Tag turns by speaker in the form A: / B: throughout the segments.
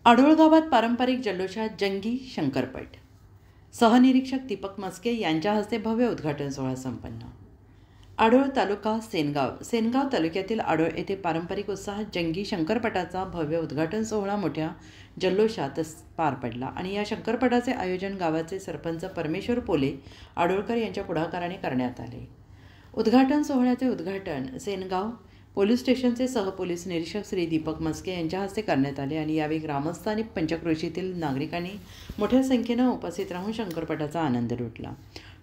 A: आढोळ गावात पारंपरिक जल्लोषात जंगी शंकरपट. सहनिरीक्षक दीपक मस्के यांच्या हस्ते भव्य उद्घाटन सोहळा संपन्न. आढोळ तालुका सेनगाव तालुक्यातील आढोळ येथे पारंपरिक उत्साहात जंगी शंकरपटाचा भव्य उद्घाटन सोहळा मोठ्या जल्लोषात पार पडला आणि या शंकरपटाचे आयोजन गावाचे सरपंच परमेश्वर पोले आढोळकर यांच्या पुढाकाराने करण्यात आले. उद्घाटन सोहळ्याचे उद्घाटन सेनगाव पोलीस स्टेशनचे सहपोलीस निरीक्षक श्री दीपक मस्के यांच्या हस्ते करण्यात आले आणि यावेळी ग्रामस्थ आणि पंचक्रोशीतील नागरिकांनी मोठ्या संख्येनं उपस्थित राहून शंकरपटाचा आनंद लुटला.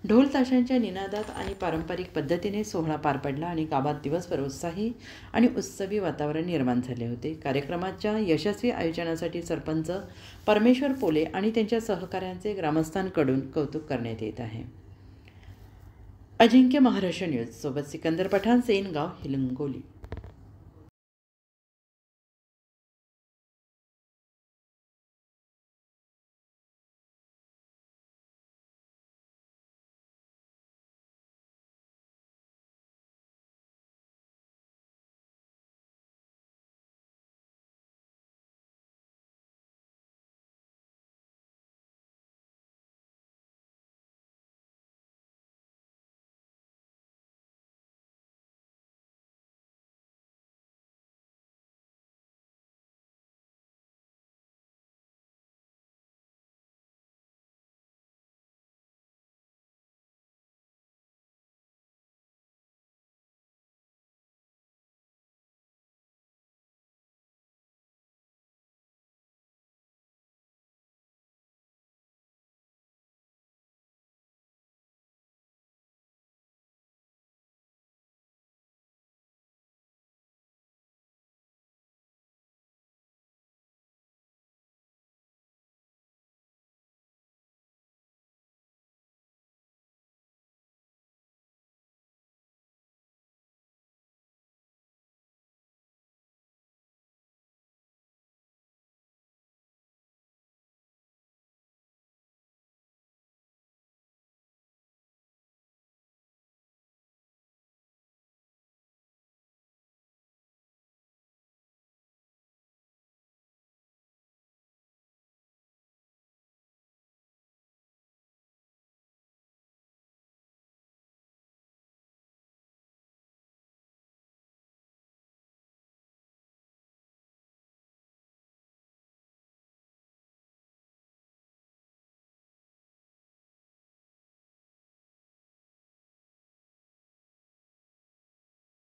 A: ढोल ताशांच्या निनादात आणि पारंपरिक पद्धतीने सोहळा पार पडला आणि गावात दिवसभर उत्साही आणि उत्सवी वातावरण निर्माण झाले होते. कार्यक्रमाच्या यशस्वी आयोजनासाठी सरपंच परमेश्वर पोले आणि त्यांच्या सहकाऱ्यांचे ग्रामस्थांकडून कौतुक करण्यात येत आहे. अजिंक्य महाराष्ट्र न्यूज सोबत सिकंदर पठाण, सेनगाव, हिंगोली.